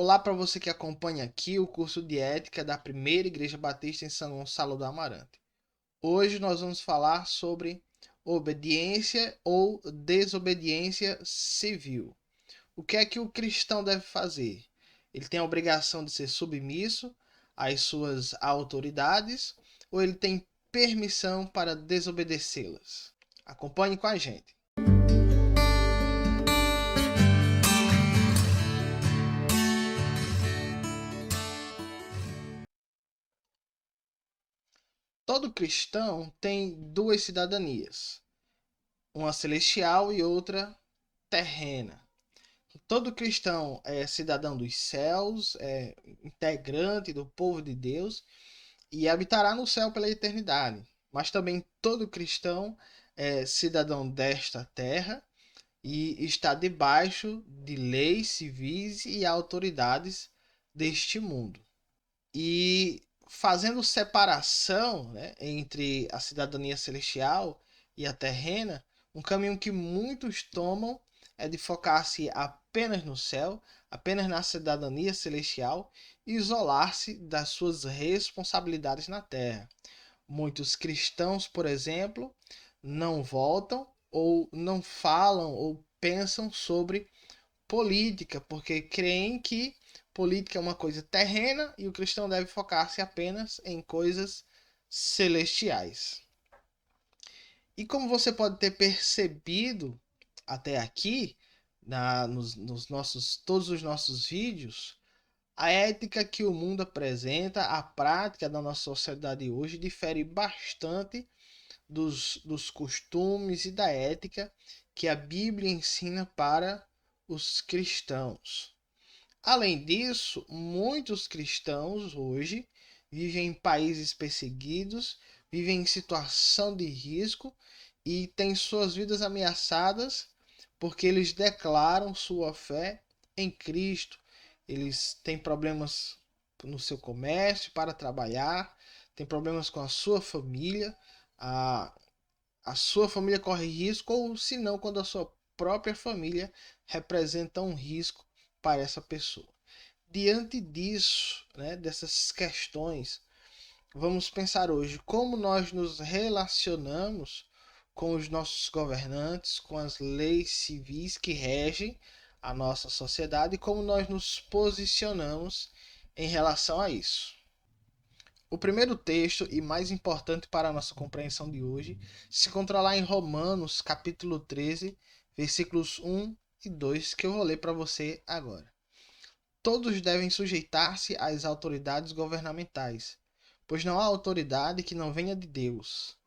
Olá para você que acompanha aqui o curso de Ética da Primeira Igreja Batista em São Gonçalo do Amarante. Hoje nós vamos falar sobre obediência ou desobediência civil. O que é que o cristão deve fazer? Ele tem a obrigação de ser submisso às suas autoridades ou ele tem permissão para desobedecê-las? Acompanhe com a gente. Todo cristão tem duas cidadanias, uma celestial e outra terrena. Todo cristão é cidadão dos céus, é integrante do povo de Deus e habitará no céu pela eternidade. Mas também todo cristão é cidadão desta terra e está debaixo de leis civis e autoridades deste mundo. E fazendo separação, né, entre a cidadania celestial e a terrena, um caminho que muitos tomam é de focar-se apenas no céu, apenas na cidadania celestial e isolar-se das suas responsabilidades na terra. Muitos cristãos, por exemplo, não voltam ou não falam ou pensam sobre política, porque creem que política é uma coisa terrena e o cristão deve focar-se apenas em coisas celestiais. E como você pode ter percebido até aqui, nos todos os nossos vídeos, a ética que o mundo apresenta, a prática da nossa sociedade hoje, difere bastante dos costumes e da ética que a Bíblia ensina para os cristãos. Além disso, muitos cristãos hoje vivem em países perseguidos, vivem em situação de risco e têm suas vidas ameaçadas porque eles declaram sua fé em Cristo. Eles têm problemas no seu comércio para trabalhar, têm problemas com a sua família, a, a sua família corre risco, ou se não, quando a sua própria família representa um risco para essa pessoa. Diante disso, né, dessas questões, vamos pensar hoje como nós nos relacionamos com os nossos governantes, com as leis civis que regem a nossa sociedade e como nós nos posicionamos em relação a isso. O primeiro texto e mais importante para a nossa compreensão de hoje se encontra lá em Romanos, capítulo 13, versículos 1 e 2, que eu vou ler para você agora. Todos devem sujeitar-se às autoridades governamentais, pois não há autoridade que não venha de Deus.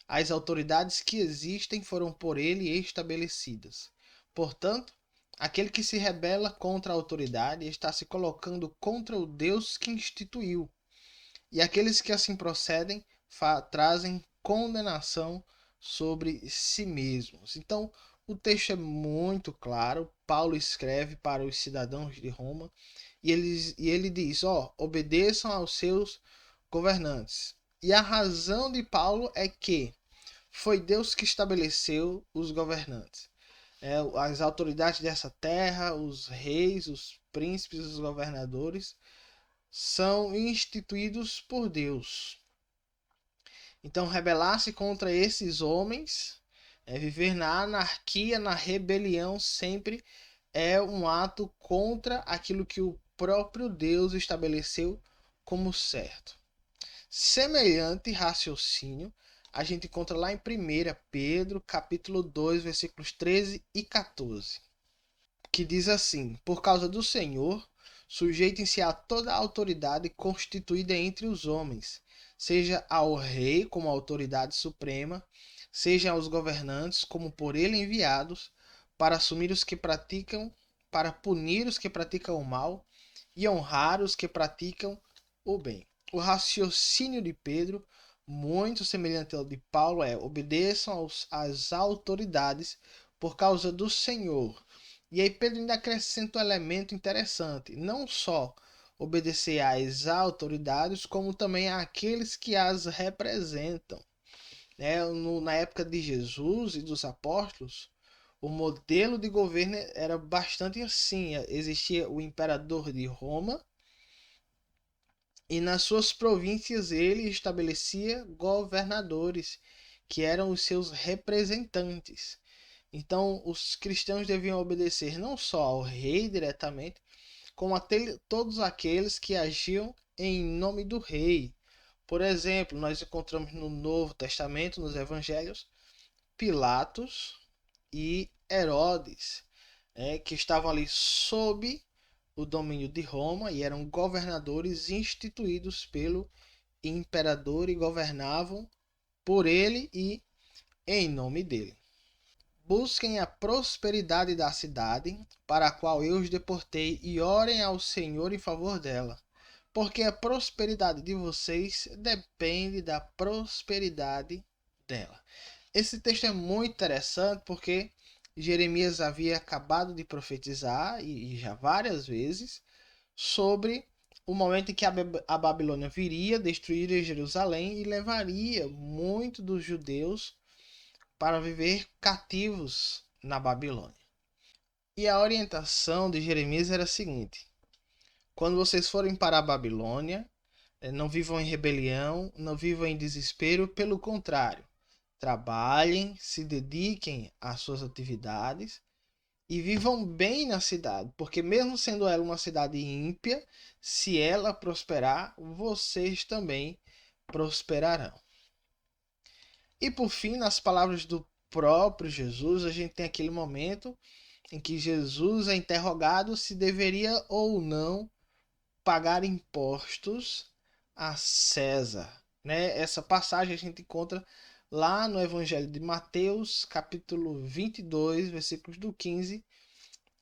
As autoridades que existem foram por ele estabelecidas. Portanto, aquele que se rebela contra a autoridade está se colocando contra o Deus que instituiu. E aqueles que assim procedem trazem condenação sobre si mesmos. Então, o texto é muito claro. Paulo escreve para os cidadãos de Roma e ele diz: obedeçam aos seus governantes. E a razão de Paulo é que foi Deus que estabeleceu os governantes. As autoridades dessa terra, os reis, os príncipes, os governadores, são instituídos por Deus. Então, rebelar-se contra esses homens, viver na anarquia, na rebelião, sempre é um ato contra aquilo que o próprio Deus estabeleceu como certo. Semelhante raciocínio a gente encontra lá em 1 Pedro, capítulo 2, versículos 13 e 14, que diz assim: por causa do Senhor, sujeitem-se a toda a autoridade constituída entre os homens, seja ao rei como autoridade suprema, seja aos governantes como por ele enviados, para assumir os que praticam, para punir os que praticam o mal e honrar os que praticam o bem. O raciocínio de Pedro, muito semelhante ao de Paulo, é: obedeçam às autoridades por causa do Senhor. E aí Pedro ainda acrescenta um elemento interessante: não só obedecer às autoridades, como também àqueles que as representam. Na época de Jesus e dos apóstolos, o modelo de governo era bastante assim. Existia o imperador de Roma e nas suas províncias ele estabelecia governadores, que eram os seus representantes. Então, os cristãos deviam obedecer não só ao rei diretamente, como a todos aqueles que agiam em nome do rei. Por exemplo, nós encontramos no Novo Testamento, nos Evangelhos, Pilatos e Herodes, que estavam ali sob o domínio de Roma e eram governadores instituídos pelo imperador e governavam por ele e em nome dele. Busquem a prosperidade da cidade para a qual eu os deportei e orem ao Senhor em favor dela, porque a prosperidade de vocês depende da prosperidade dela. Esse texto é muito interessante porque Jeremias havia acabado de profetizar, e já várias vezes, sobre o momento em que a Babilônia viria destruir Jerusalém e levaria muitos dos judeus para viver cativos na Babilônia. E a orientação de Jeremias era a seguinte: quando vocês forem para a Babilônia, não vivam em rebelião, não vivam em desespero, pelo contrário, trabalhem, se dediquem às suas atividades e vivam bem na cidade, porque mesmo sendo ela uma cidade ímpia, se ela prosperar, vocês também prosperarão. E por fim, nas palavras do próprio Jesus, a gente tem aquele momento em que Jesus é interrogado se deveria ou não pagar impostos a César. Né? Essa passagem a gente encontra lá no Evangelho de Mateus, capítulo 22, versículos do 15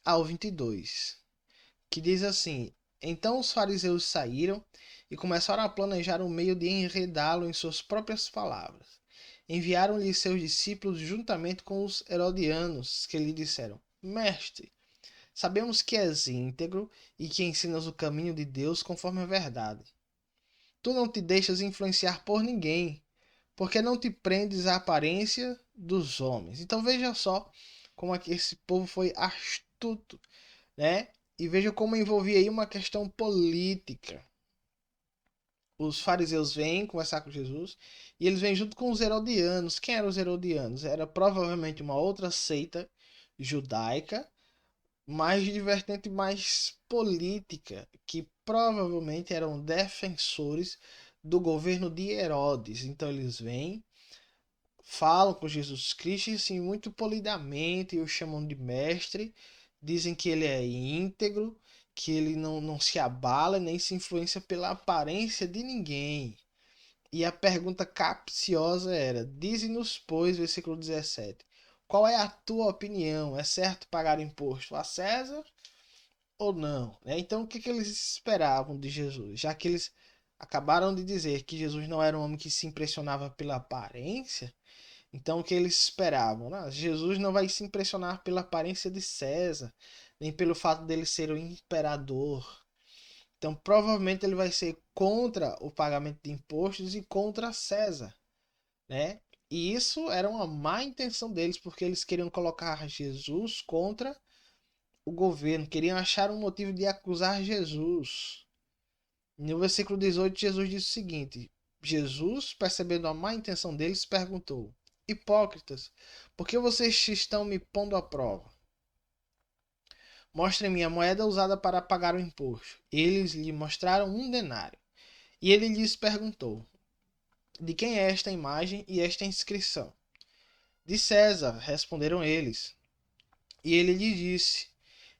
ao 22, que diz assim: Então os fariseus saíram e começaram a planejar um meio de enredá-lo em suas próprias palavras. Enviaram-lhe seus discípulos juntamente com os herodianos, que lhe disseram: Mestre, sabemos que és íntegro e que ensinas o caminho de Deus conforme a verdade. Tu não te deixas influenciar por ninguém, porque não te prendes à aparência dos homens. Então veja só como é que esse povo foi astuto, né? E veja como envolvia aí uma questão política. Os fariseus vêm conversar com Jesus e eles vêm junto com os herodianos. Quem eram os herodianos? Era provavelmente uma outra seita judaica, mais de vertente mais política, que provavelmente eram defensores do governo de Herodes. Então eles vêm, falam com Jesus Cristo e assim, muito polidamente o chamam de mestre, dizem que ele é íntegro, que ele não se abala nem se influencia pela aparência de ninguém. E a pergunta capciosa era: Dize-nos, pois, versículo 17, qual é a tua opinião? É certo pagar imposto a César ou não? Então, o que eles esperavam de Jesus? Já que eles acabaram de dizer que Jesus não era um homem que se impressionava pela aparência, então o que eles esperavam? Jesus não vai se impressionar pela aparência de César, nem pelo fato dele ser o imperador. Então, provavelmente ele vai ser contra o pagamento de impostos e contra César, né? E isso era uma má intenção deles, porque eles queriam colocar Jesus contra o governo, queriam achar um motivo de acusar Jesus. No versículo 18, Jesus diz o seguinte: Jesus, percebendo a má intenção deles, perguntou: Hipócritas, por que vocês estão me pondo à prova? Mostrem-me a moeda usada para pagar o imposto. Eles lhe mostraram um denário. E ele lhes perguntou: De quem é esta imagem e esta inscrição? De César, responderam eles. E ele lhe disse: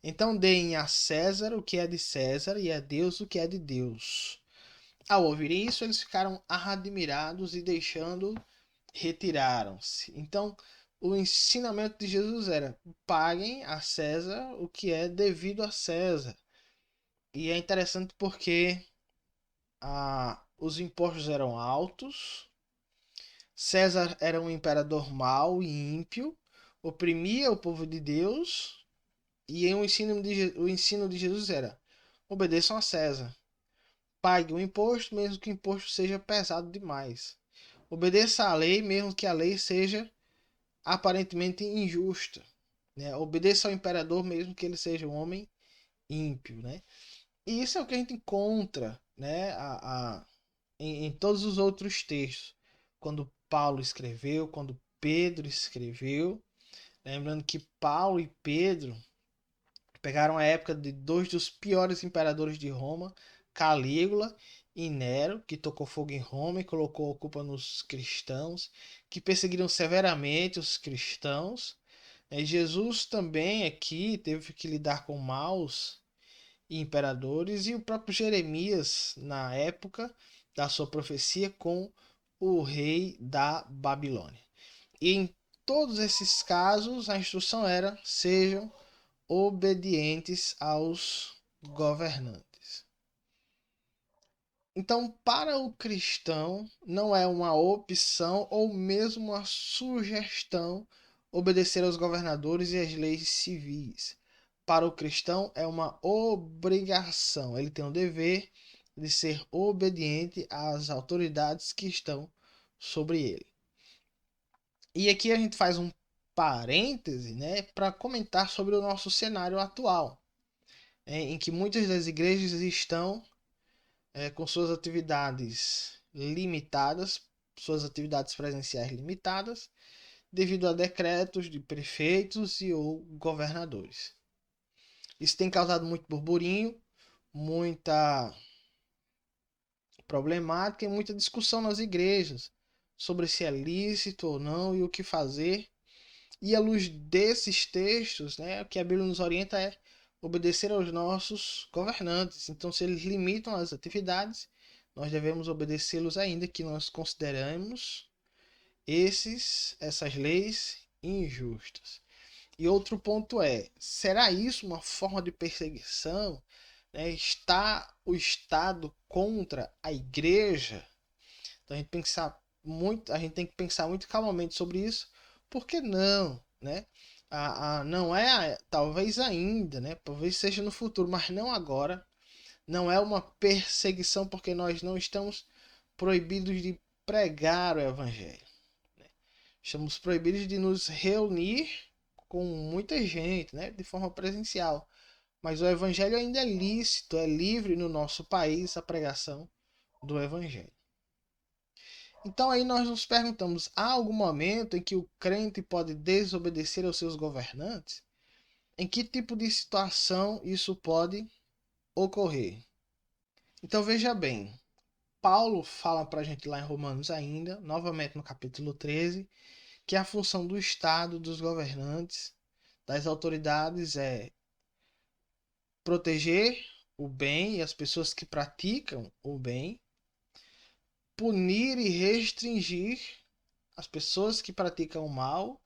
Então deem a César o que é de César e a Deus o que é de Deus. Ao ouvir isso, eles ficaram admirados e deixando, retiraram-se. Então, o ensinamento de Jesus era: paguem a César o que é devido a César. E é interessante porque os impostos eram altos. César era um imperador mau e ímpio, oprimia o povo de Deus, e o ensino de Jesus era: obedeçam a César. Pague o imposto, mesmo que o imposto seja pesado demais. Obedeça à lei, mesmo que a lei seja aparentemente injusta. né? Obedeça ao imperador mesmo que ele seja um homem ímpio, né? E isso é o que a gente encontra, né, em todos os outros textos. Quando Paulo escreveu, quando Pedro escreveu. Lembrando que Paulo e Pedro pegaram a época de dois dos piores imperadores de Roma, Calígula e Nero, que tocou fogo em Roma e colocou a culpa nos cristãos, que perseguiram severamente os cristãos. E Jesus também aqui teve que lidar com maus imperadores, e o próprio Jeremias, na época da sua profecia, com o rei da Babilônia. E em todos esses casos, a instrução era: sejam obedientes aos governantes. Então, para o cristão, não é uma opção ou mesmo uma sugestão obedecer aos governadores e às leis civis. Para o cristão, é uma obrigação. Ele tem o dever de ser obediente às autoridades que estão sobre ele. E aqui a gente faz um parêntese, né, para comentar sobre o nosso cenário atual, em que muitas das igrejas estão com suas atividades limitadas, suas atividades presenciais limitadas, devido a decretos de prefeitos e ou governadores. Isso tem causado muito burburinho, muita problemática e muita discussão nas igrejas sobre se é lícito ou não e o que fazer. E à luz desses textos, né, o que a Bíblia nos orienta é obedecer aos nossos governantes. Então, se eles limitam as atividades, nós devemos obedecê-los, ainda que nós consideremos essas leis injustas. E outro ponto é: será isso uma forma de perseguição? Né? Está o Estado contra a igreja? Então a gente tem que pensar muito calmamente sobre isso. Por que não, né? Não é, talvez ainda, né? Talvez seja no futuro, mas não agora. Não é uma perseguição, porque nós não estamos proibidos de pregar o evangelho. Né? Estamos proibidos de nos reunir com muita gente, né? De forma presencial. Mas o evangelho ainda é lícito, é livre no nosso país a pregação do evangelho. Então aí nós nos perguntamos: há algum momento em que o crente pode desobedecer aos seus governantes? Em que tipo de situação isso pode ocorrer? Então veja bem, Paulo fala para a gente lá em Romanos ainda, novamente no capítulo 13, que a função do Estado, dos governantes, das autoridades é proteger o bem e as pessoas que praticam o bem, punir e restringir as pessoas que praticam o mal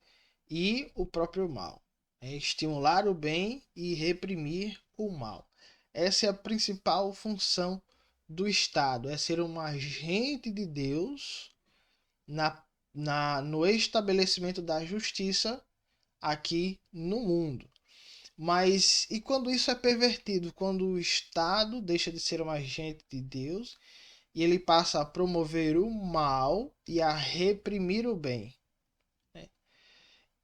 e o próprio mal. É estimular o bem e reprimir o mal. Essa é a principal função do Estado, é ser um agente de Deus no estabelecimento da justiça aqui no mundo. Mas e quando isso é pervertido? Quando o Estado deixa de ser um agente de Deus e ele passa a promover o mal e a reprimir o bem.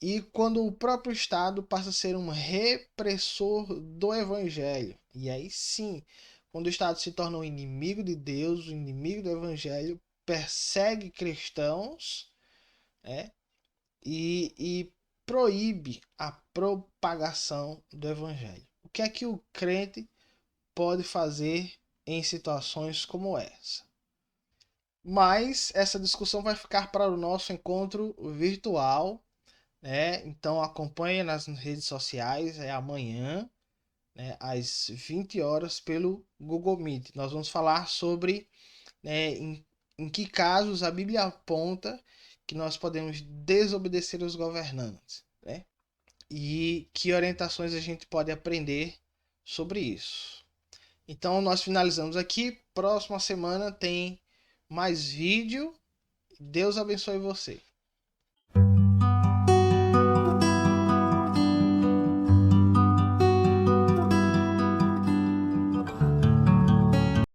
E quando o próprio Estado passa a ser um repressor do Evangelho. E aí sim, quando o Estado se torna um inimigo de Deus, um inimigo do Evangelho, persegue cristãos, né? E proíbe a propagação do Evangelho. O que é que o crente pode fazer em situações como essa? Mas essa discussão vai ficar para o nosso encontro virtual, né? Então acompanhe nas redes sociais, é amanhã, né, às 20 horas pelo Google Meet. Nós vamos falar sobre, né, em que casos a Bíblia aponta que nós podemos desobedecer os governantes, né? E que orientações a gente pode aprender sobre isso. Então nós finalizamos aqui. Próxima semana tem mais vídeo. Deus abençoe você.